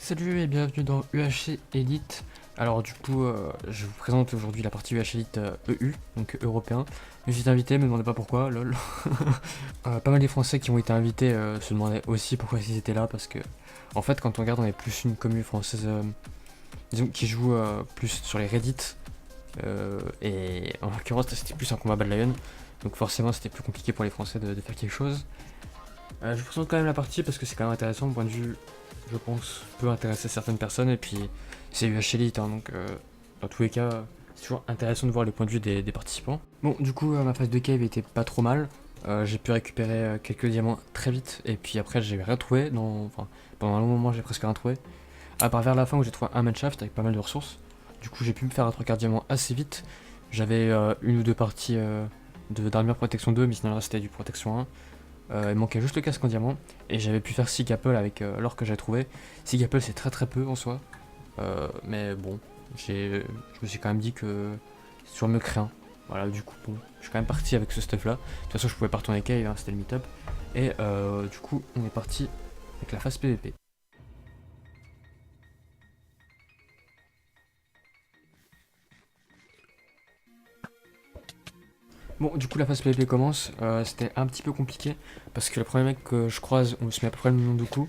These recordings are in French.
Salut et bienvenue dans UHC Elite. Alors du coup, je vous présente aujourd'hui la partie UHC Elite EU, donc européen. Je suis invité, me demandez pas pourquoi, lol. Pas mal des Français qui ont été invités se demandaient aussi pourquoi ils étaient là, parce que en fait quand on regarde on est plus une commune française disons, qui joue plus sur les Reddit. Et en l'occurrence c'était plus un combat Bad Lion, donc forcément c'était plus compliqué pour les Français de faire quelque chose. Je vous présente quand même la partie parce que c'est quand même intéressant, mon point de vue, je pense, peut intéresser certaines personnes, et puis c'est UH Elite, hein, donc dans tous les cas, c'est toujours intéressant de voir les points de vue des participants. Bon, du coup, ma phase de cave était pas trop mal, j'ai pu récupérer quelques diamants très vite, et puis après j'ai rien trouvé, enfin, pendant un long moment j'ai presque rien trouvé, à part vers la fin où j'ai trouvé un mineshaft avec pas mal de ressources. Du coup j'ai pu me faire un 3/4 diamant assez vite, j'avais une ou deux parties d'armure protection 2, mais sinon le reste c'était du protection 1. Il manquait juste le casque en diamant et j'avais pu faire 6 gapple avec l'or que j'ai trouvé. 6 gapple c'est très peu en soi, mais bon, je me suis quand même dit que c'est toujours mieux que rien. Voilà, du coup, bon, je suis quand même parti avec ce stuff là. De toute façon, je pouvais pas retourner cave, hein, c'était le meet-up. Et du coup, on est parti avec la phase PVP. Bon, du coup, la phase PVP commence. C'était un petit peu compliqué parce que le premier mec que je croise, on se met à peu près le même nombre de coups.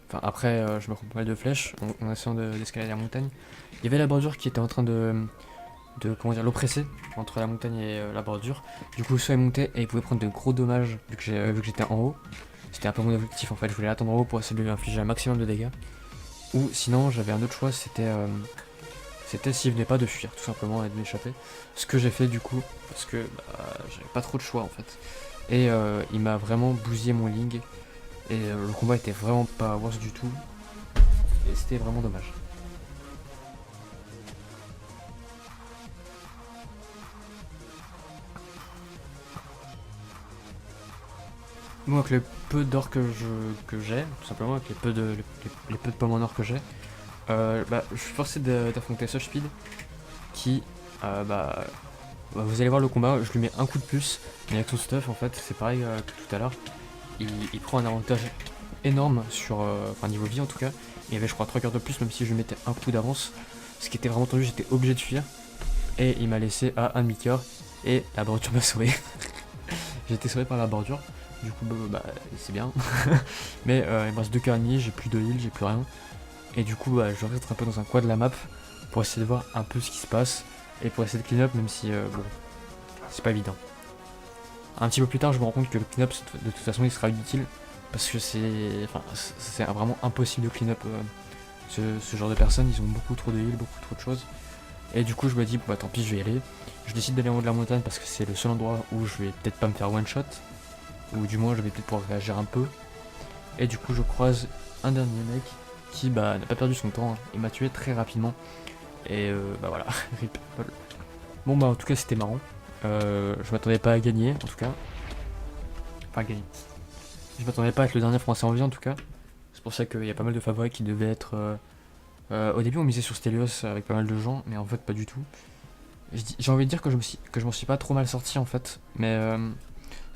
Enfin, après, je me prends pas mal de flèches en essayant d'escalader la montagne. Il y avait la bordure qui était en train comment dire, l'oppresser entre la montagne et la bordure. Du coup, soit il montait et il pouvait prendre de gros dommages vu que j'étais en haut. C'était un peu mon objectif en fait. Je voulais l'attendre en haut pour essayer de lui infliger un maximum de dégâts. Ou sinon, j'avais un autre choix, c'était s'il venait pas de fuir tout simplement et de m'échapper. Ce que j'ai fait du coup, parce que j'avais pas trop de choix en fait. Et il m'a vraiment bousillé mon ling. Et le combat était vraiment pas worse du tout. Et c'était vraiment dommage. Moi, avec le peu d'or que j'ai, tout simplement, avec les peu de pommes en or que j'ai, je suis forcé d'affronter Such Speed qui, vous allez voir le combat, je lui mets un coup de plus, mais avec son stuff en fait, c'est pareil que tout à l'heure. Il prend un avantage énorme sur, niveau vie en tout cas. Il y avait je crois 3 coeurs de plus même si je lui mettais un coup d'avance. Ce qui était vraiment tendu, j'étais obligé de fuir. Et il m'a laissé à un demi-coeur et la bordure m'a sauvé. J'ai été sauvé par la bordure, du coup c'est bien. Mais il me reste 2 coeurs et demi, j'ai plus de heal, j'ai plus rien. Et du coup je reste un peu dans un coin de la map pour essayer de voir un peu ce qui se passe. Et pour essayer de clean up même si c'est pas évident. Un petit peu plus tard je me rends compte que le clean up de toute façon il sera inutile. Parce que c'est vraiment impossible de clean up ce genre de personnes, ils ont beaucoup trop de heal, beaucoup trop de choses. Et du coup je me dis bah tant pis je vais y aller. Je décide d'aller en haut de la montagne parce que c'est le seul endroit où je vais peut-être pas me faire one shot. Ou du moins je vais peut-être pouvoir réagir un peu. Et du coup je croise un dernier mec qui n'a pas perdu son temps, hein. Il m'a tué très rapidement. Et voilà, rip. Bon en tout cas c'était marrant. Je m'attendais pas à gagner en tout cas. Enfin à gagner. Je m'attendais pas à être le dernier français en vie en tout cas. C'est pour ça qu'il y a pas mal de favoris qui devaient être... au début on misait sur Stelios avec pas mal de gens, mais en fait pas du tout. J'ai envie de dire que je m'en suis pas trop mal sorti en fait, mais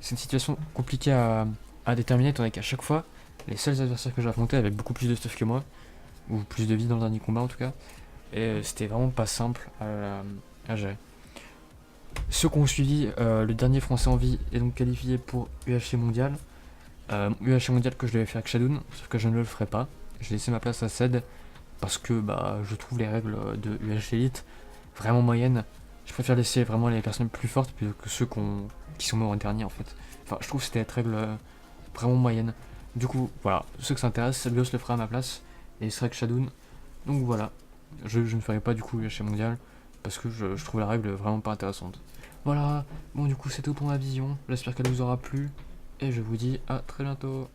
c'est une situation compliquée à déterminer, étant donné qu'à chaque fois, les seuls adversaires que j'ai affrontés avaient beaucoup plus de stuff que moi, ou plus de vie dans le dernier combat en tout cas, et c'était vraiment pas simple à gérer. Ceux qui ont suivi, le dernier français en vie est donc qualifié pour UHC mondial. UHC mondial que je devais faire avec Shadoun, sauf que je ne le ferai pas. J'ai laissé ma place à Ced parce que je trouve les règles de UHC Elite vraiment moyennes. Je préfère laisser vraiment les personnes plus fortes plutôt que ceux qui sont morts en dernier en fait. Enfin, je trouve que c'était une règle vraiment moyenne. Du coup, voilà, ceux que ça intéresse, Celbios le fera à ma place et il sera avec Shadoun. Donc voilà, je ne ferai pas du coup UHC mondial parce que je trouve la règle vraiment pas intéressante. Voilà, bon du coup c'est tout pour ma vision, j'espère qu'elle vous aura plu et je vous dis à très bientôt.